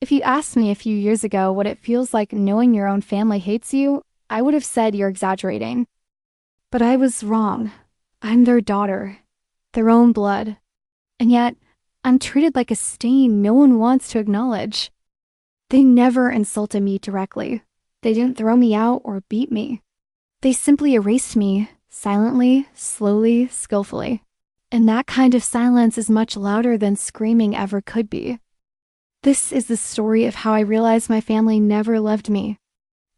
If you asked me a few years ago what it feels like knowing your own family hates you, I would have said you're exaggerating. But I was wrong. I'm their daughter, their own blood. And yet, I'm treated like a stain no one wants to acknowledge. They never insulted me directly. They didn't throw me out or beat me. They simply erased me, silently, slowly, skillfully. And that kind of silence is much louder than screaming ever could be. This is the story of how I realized my family never loved me,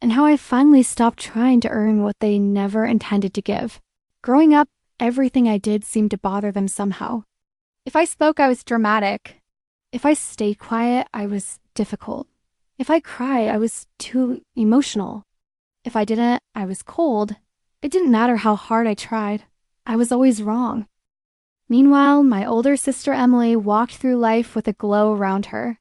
and how I finally stopped trying to earn what they never intended to give. Growing up, everything I did seemed to bother them somehow. If I spoke, I was dramatic. If I stayed quiet, I was difficult. If I cried, I was too emotional. If I didn't, I was cold. It didn't matter how hard I tried. I was always wrong. Meanwhile, my older sister Emily walked through life with a glow around her.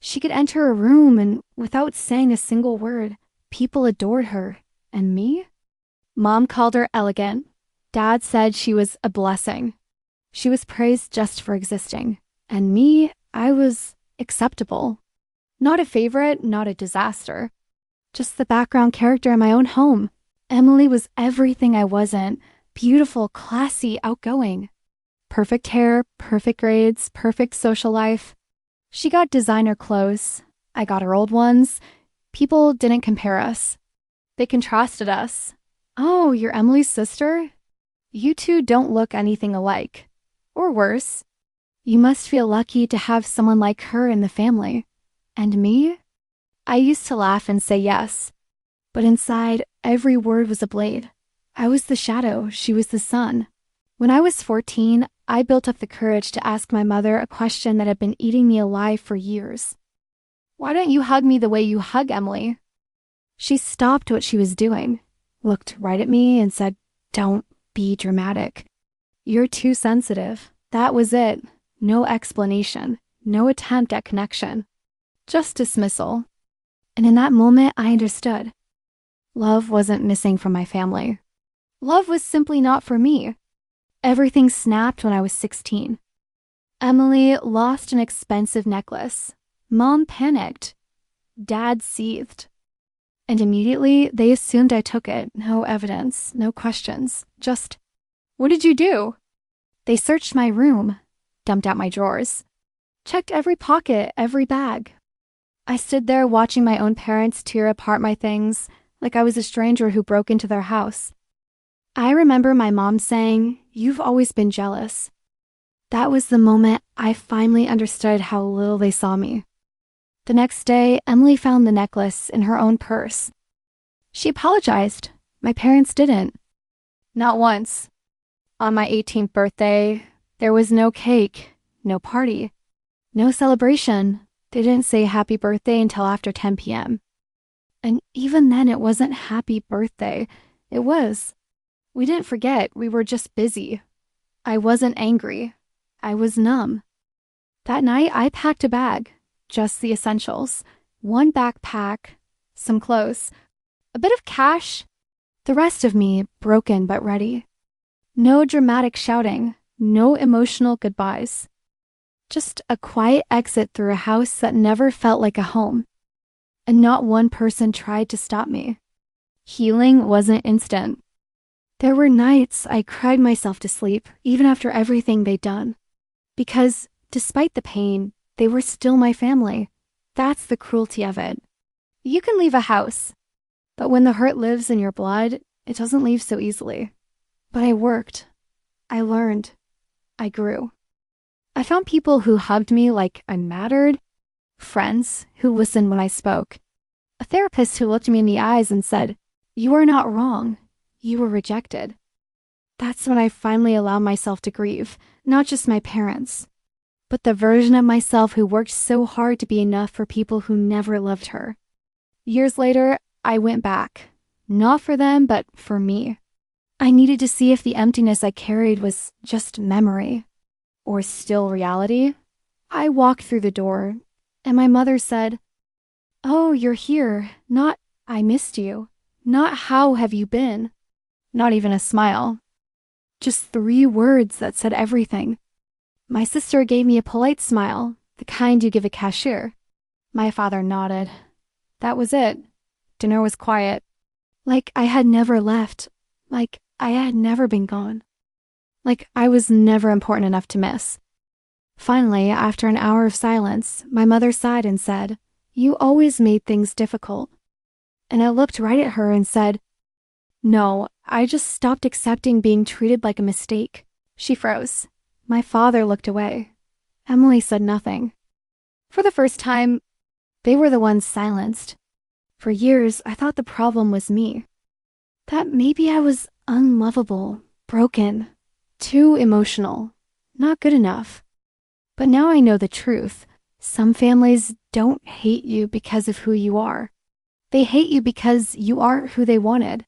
She could enter a room and, without saying a single word, people adored her. And me? Mom called her elegant. Dad said she was a blessing. She was praised just for existing. And me, I was acceptable. Not a favorite, not a disaster. Just the background character in my own home. Emily was everything I wasn't. Beautiful, classy, outgoing. Perfect hair, perfect grades, perfect social life. She got designer clothes. I got her old ones. People didn't compare us. They contrasted us. Oh, you're Emily's sister? You two don't look anything alike. Or worse. You must feel lucky to have someone like her in the family. And me? I used to laugh and say yes. But inside, every word was a blade. I was the shadow, she was the sun. When I was 14, I built up the courage to ask my mother a question that had been eating me alive for years. Why don't you hug me the way you hug Emily? She stopped what she was doing, looked right at me and said, "Don't be dramatic. You're too sensitive." That was it. No explanation, no attempt at connection. Just dismissal. And in that moment, I understood. Love wasn't missing from my family. Love was simply not for me. Everything snapped when I was 16. Emily lost an expensive necklace. Mom panicked. Dad seethed. And immediately, they assumed I took it. No evidence, no questions. Just, "What did you do?" They searched my room, dumped out my drawers, checked every pocket, every bag. I stood there watching my own parents tear apart my things like I was a stranger who broke into their house. I remember my mom saying, "You've always been jealous." That was the moment I finally understood how little they saw me. The next day, Emily found the necklace in her own purse. She apologized. My parents didn't. Not once. On my 18th birthday, there was no cake, no party, no celebration. They didn't say happy birthday until after 10 p.m. And even then, it wasn't happy birthday. It was. We didn't forget, we were just busy. I wasn't angry. I was numb. That night, I packed a bag, just the essentials. One backpack, some clothes, a bit of cash, the rest of me broken but ready. No dramatic shouting, no emotional goodbyes. Just a quiet exit through a house that never felt like a home. And not one person tried to stop me. Healing wasn't instant. There were nights I cried myself to sleep, even after everything they'd done. Because, despite the pain, they were still my family. That's the cruelty of it. You can leave a house, but when the hurt lives in your blood, it doesn't leave so easily. But I worked. I learned. I grew. I found people who hugged me like I mattered, friends who listened when I spoke, a therapist who looked me in the eyes and said, "You are not wrong. You were rejected." That's when I finally allowed myself to grieve, not just my parents, but the version of myself who worked so hard to be enough for people who never loved her. Years later, I went back, not for them, but for me. I needed to see if the emptiness I carried was just memory or still reality. I walked through the door, and my mother said, "Oh, you're here. Not, 'I missed you.' Not, 'How have you been?' Not even a smile. Just 3 words that said everything. My sister gave me a polite smile, the kind you give a cashier. My father nodded. That was it. Dinner was quiet. Like I had never left. Like I had never been gone. Like I was never important enough to miss. Finally, after an hour of silence, my mother sighed and said, "You always made things difficult." And I looked right at her and said, "No, I just stopped accepting being treated like a mistake." She froze. My father looked away. Emily said nothing. For the first time, they were the ones silenced. For years, I thought the problem was me. That maybe I was unlovable, broken, too emotional, not good enough. But now I know the truth. Some families don't hate you because of who you are. They hate you because you aren't who they wanted.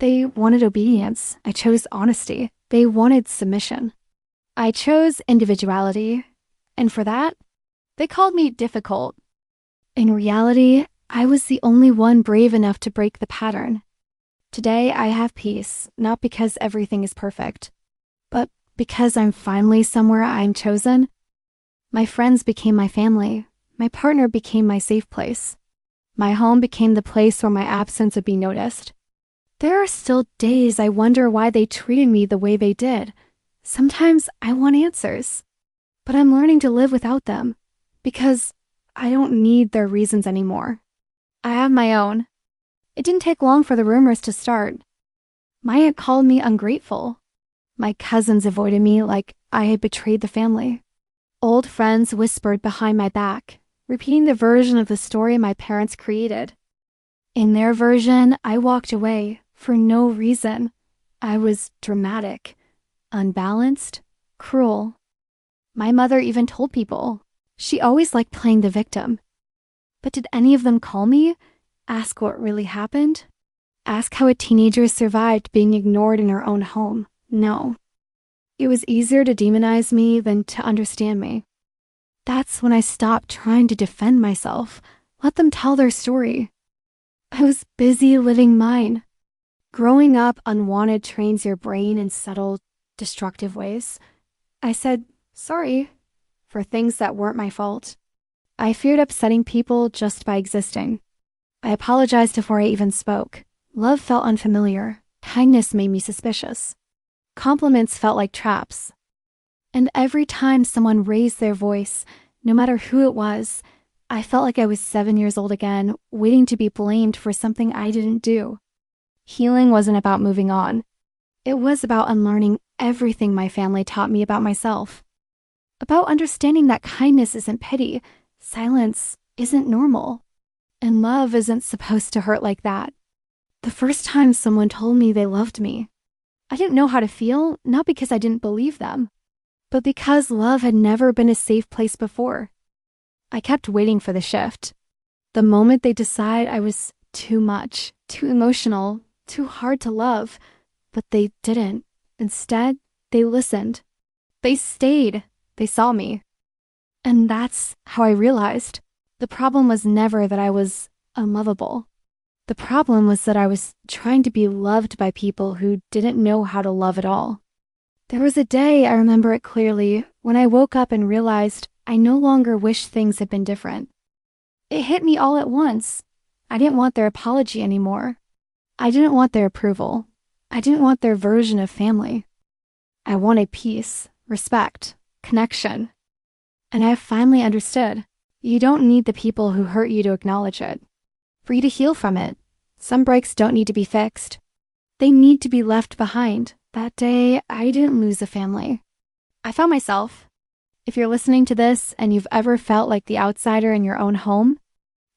They wanted obedience. I chose honesty. They wanted submission. I chose individuality. And for that, they called me difficult. In reality, I was the only one brave enough to break the pattern. Today, I have peace, not because everything is perfect, but because I'm finally somewhere I'm chosen. My friends became my family. My partner became my safe place. My home became the place where my absence would be noticed. There are still days I wonder why they treated me the way they did. Sometimes I want answers. But I'm learning to live without them, because I don't need their reasons anymore. I have my own. It didn't take long for the rumors to start. My aunt called me ungrateful. My cousins avoided me like I had betrayed the family. Old friends whispered behind my back, repeating the version of the story my parents created. In their version, I walked away for no reason. I was dramatic, unbalanced, cruel. My mother even told people. She always liked playing the victim. But did any of them call me? Ask what really happened? Ask how a teenager survived being ignored in her own home? No. It was easier to demonize me than to understand me. That's when I stopped trying to defend myself. Let them tell their story. I was busy living mine. Growing up unwanted trains your brain in subtle, destructive ways. I said, sorry, for things that weren't my fault. I feared upsetting people just by existing. I apologized before I even spoke. Love felt unfamiliar. Kindness made me suspicious. Compliments felt like traps. And every time someone raised their voice, no matter who it was, I felt like I was 7 years old again, waiting to be blamed for something I didn't do. Healing wasn't about moving on. It was about unlearning everything my family taught me about myself. About understanding that kindness isn't pity, silence isn't normal, and love isn't supposed to hurt like that. The first time someone told me they loved me, I didn't know how to feel, not because I didn't believe them, but because love had never been a safe place before. I kept waiting for the shift. The moment they decide I was too much, too emotional, too hard to love, but they didn't. Instead, they listened. They stayed. They saw me. And that's how I realized the problem was never that I was unlovable. The problem was that I was trying to be loved by people who didn't know how to love at all. There was a day, I remember it clearly, when I woke up and realized I no longer wished things had been different. It hit me all at once. I didn't want their apology anymore. I didn't want their approval. I didn't want their version of family. I wanted peace, respect, connection. And I finally understood. You don't need the people who hurt you to acknowledge it. For you to heal from it, some breaks don't need to be fixed. They need to be left behind. That day, I didn't lose a family. I found myself. If you're listening to this and you've ever felt like the outsider in your own home,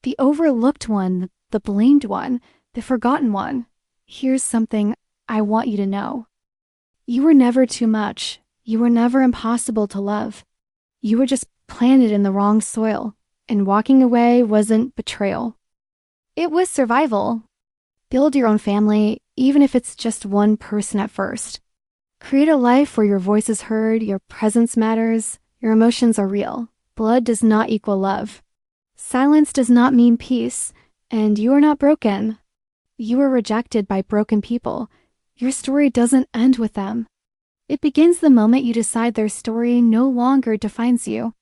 the overlooked one, the blamed one, the forgotten one, here's something I want you to know. You were never too much. You were never impossible to love. You were just planted in the wrong soil, and walking away wasn't betrayal. It was survival. Build your own family, even if it's just one person at first. Create a life where your voice is heard, your presence matters, your emotions are real. Blood does not equal love. Silence does not mean peace, and you are not broken. You were rejected by broken people. Your story doesn't end with them. It begins the moment you decide their story no longer defines you.